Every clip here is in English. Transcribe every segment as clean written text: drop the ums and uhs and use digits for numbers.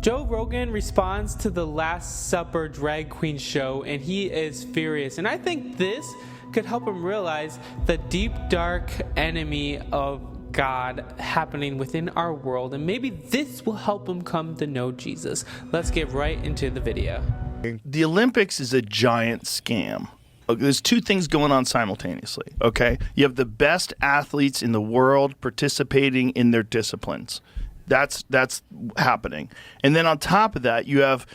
Joe Rogan responds to the Last Supper drag queen show, and he is furious. And I think this could help him realize the deep, dark enemy of God happening within our world. And maybe this will help him come to know Jesus. Let's get right into the video. The Olympics is a giant scam. There's two things going on simultaneously, okay? You have the best athletes in the world participating in their disciplines. That's happening. And then on top of that, you have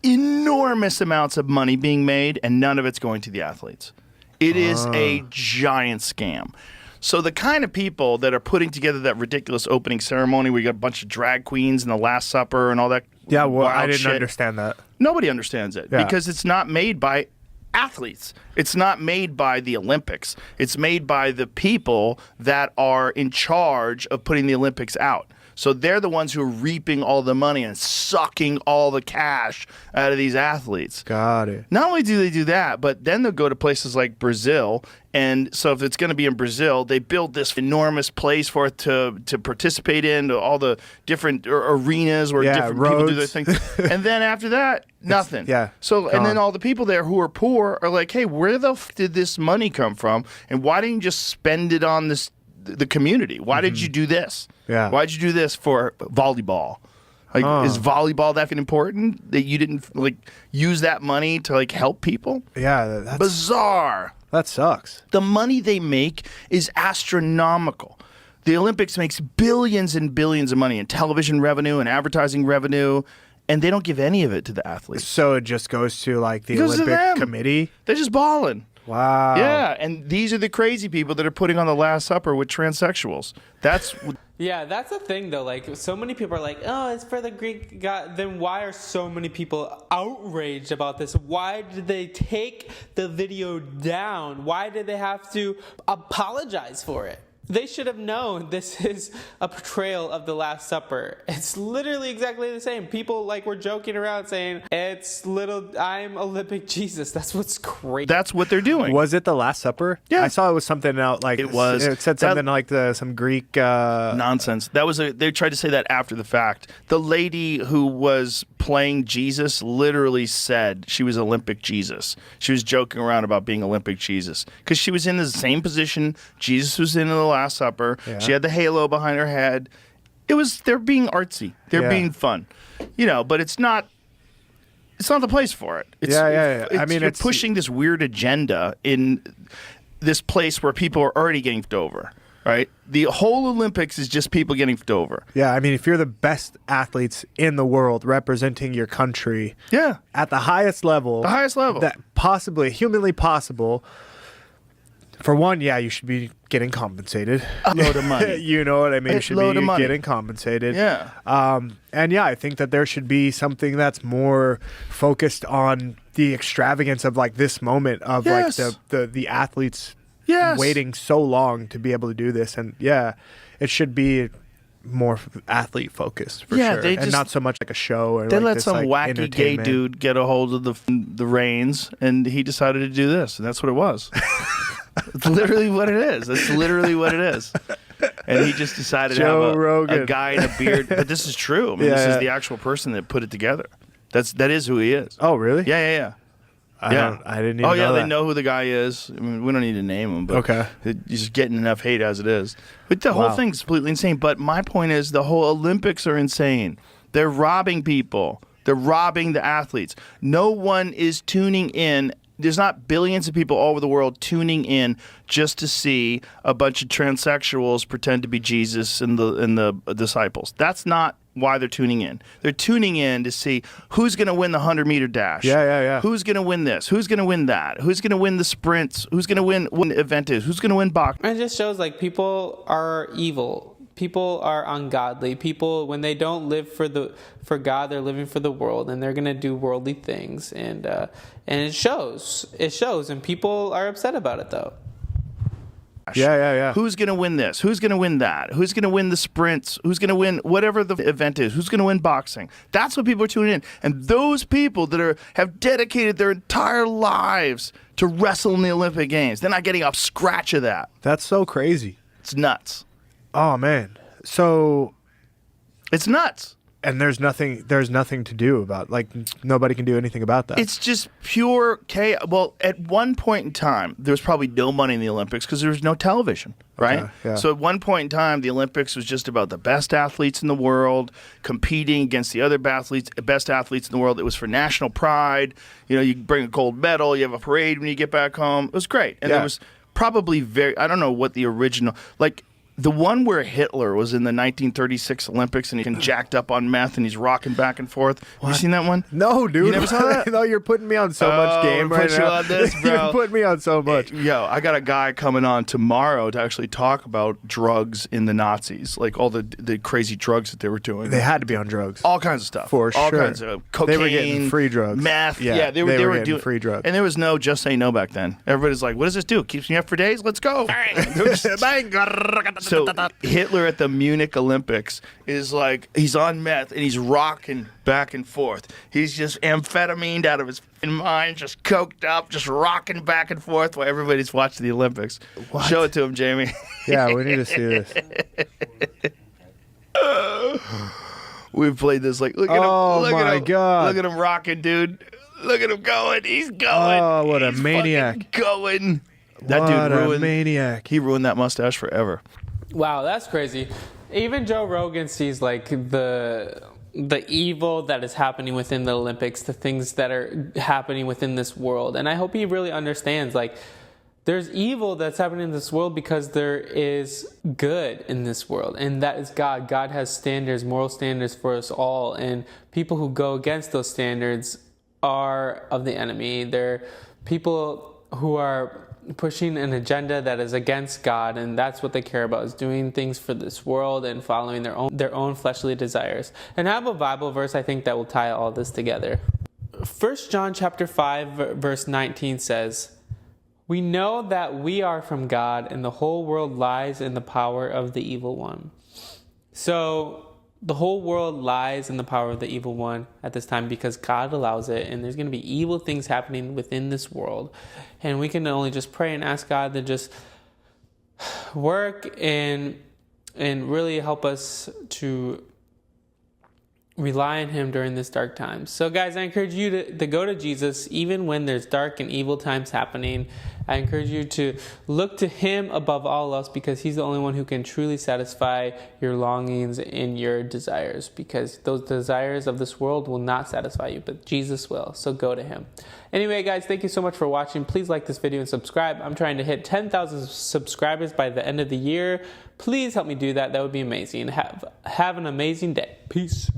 enormous amounts of money being made, and none of it's going to the athletes. It is a giant scam. So the kind of people that are putting together that ridiculous opening ceremony where you got a bunch of drag queens and the Last Supper and all that I didn't shit, understand that. Nobody understands it because it's not made by athletes. It's not made by the Olympics. It's made by the people that are in charge of putting the Olympics out. So they're the ones who are reaping all the money and sucking all the cash out of these athletes. Got it. Not only do they do that, but then they'll go to places like Brazil. And so if it's going to be in Brazil, they build this enormous place for it to participate in, all the different arenas where different roads. people do their thing. And then after that, nothing. So and then all the people there who are poor are like, hey, where the f did this money come from? And why didn't you just spend it on the community? Why did you do this? Why'd you do this for volleyball? Like, is volleyball that important that you didn't use that money to help people? Yeah, that's bizarre. That sucks. The money they make is astronomical. The Olympics makes billions and billions of money in television revenue and advertising revenue, and they don't give any of it to the athletes. So it just goes to the Olympic committee? They're just balling. Wow. Yeah, and these are the crazy people that are putting on the Last Supper with transsexuals. Yeah, that's the thing, though. So many people are like, oh, it's for the Greek God. Then why are so many people outraged about this? Why did they take the video down? Why did they have to apologize for it? They should have known this is a portrayal of the Last Supper. It's literally exactly the same. People were joking around saying, I'm Olympic Jesus. That's what's crazy. That's what they're doing. Was it the Last Supper? Yeah. I saw it was something out it was. It said something some Greek nonsense. They tried to say that after the fact. The lady who was playing Jesus literally said she was Olympic Jesus. She was joking around about being Olympic Jesus because she was in the same position Jesus was in the Last Supper. Yeah. She had the halo behind her head. They're being artsy. They're being fun. But it's not the place for it. You're pushing this weird agenda in this place where people are already getting flipped over. Right? The whole Olympics is just people getting flipped over. Yeah, if you're the best athletes in the world representing your country at the highest level. That possibly, humanly possible. For one, you should be getting compensated. A load of money. You know what I mean? You should be getting compensated. Yeah. I think that there should be something that's more focused on the extravagance of this moment of the athletes waiting so long to be able to do this. And it should be more athlete focused for sure. And not so much like a show or they let some wacky gay dude get a hold of the reins, and he decided to do this, and that's what it was. It's literally what it is. That's literally what it is. And he just decided Joe to Rogan. have a guy in a beard. But this is true. This is the actual person that put it together. That is who he is. Oh, really? Yeah. I didn't even know that. They know who the guy is. We don't need to name him, but he's just getting enough hate as it is. But the whole thing's completely insane. But my point is the whole Olympics are insane. They're robbing people. They're robbing the athletes. No one is tuning in. There's not billions of people all over the world tuning in just to see a bunch of transsexuals pretend to be Jesus and the disciples. That's not why they're tuning in. They're tuning in to see who's going to win the 100-meter dash. Yeah. Who's going to win this? Who's going to win that? Who's going to win the sprints? Who's going to win the event is? Who's going to win boxing? And it just shows people are evil. People are ungodly. People, when they don't live for God, they're living for the world, and they're gonna do worldly things, and it shows. It shows, and people are upset about it though. Yeah. Who's going to win this? Who's going to win that? Who's going to win the sprints? Who's going to win whatever the event is? Who's going to win boxing? That's what people are tuning in. And those people that have dedicated their entire lives to wrestle in the Olympic Games, they're not getting a scratch of that. That's so crazy. It's nuts. Oh, man. So it's nuts. And there's nothing to do about, like, nobody can do anything about that. It's just pure chaos. Well, at one point in time, there was probably no money in the Olympics because there was no television, right? Okay, yeah. So at one point in time, the Olympics was just about the best athletes in the world competing against the other best athletes in the world. It was for national pride. You know, you bring a gold medal, you have a parade when you get back home. It was great. And there was probably I don't know what the original, like, the one where Hitler was in the 1936 Olympics and he's jacked up on meth and he's rocking back and forth. Have you seen that one? No, dude. You never saw that? No, you're putting me on so much game right put you now. on this, bro. You're putting me on so much. Yo, I got a guy coming on tomorrow to actually talk about drugs in the Nazis, like all the crazy drugs that they were doing. They had to be on drugs. All kinds of stuff. For all sure. Kinds of cocaine. They were getting free drugs. Meth. Yeah, they were getting doing free drugs. And there was no just say no back then. Everybody's like, what does this do? Keeps me up for days? Let's go. All right. So Hitler at the Munich Olympics is like, he's on meth and he's rocking back and forth. He's just amphetamine out of his mind, just coked up, just rocking back and forth while everybody's watching the Olympics. What? Show it to him, Jamie. Yeah, we need to see this. We've played this, like, look at him. Oh my God. Look at him rocking, dude. Look at him going. He's going. Oh, what a He's maniac. Going. That What dude ruined. a maniac. He ruined that mustache forever. Wow, that's crazy. Even Joe Rogan sees like the evil that is happening within the Olympics, the things that are happening within this world. And I hope he really understands, like, there's evil that's happening in this world because there is good in this world. And that is God. God has standards, moral standards for us all. And people who go against those standards are of the enemy. They're people who are pushing an agenda that is against God, and that's what they care about, is doing things for this world and following their own fleshly desires. And I have a Bible verse I think that will tie all this together. 1 John chapter 5 verse 19 says, "We know that we are from God, and the whole world lies in the power of the evil one." So the whole world lies in the power of the evil one at this time because God allows it, and there's going to be evil things happening within this world. And we can only just pray and ask God to just work and really help us to rely on him during this dark time. So guys, I encourage you to go to Jesus even when there's dark and evil times happening. I encourage you to look to him above all else because he's the only one who can truly satisfy your longings and your desires, because those desires of this world will not satisfy you, but Jesus will. So go to him. Anyway, guys, thank you so much for watching. Please like this video and subscribe. I'm trying to hit 10,000 subscribers by the end of the year. Please help me do that. That would be amazing. Have an amazing day. Peace.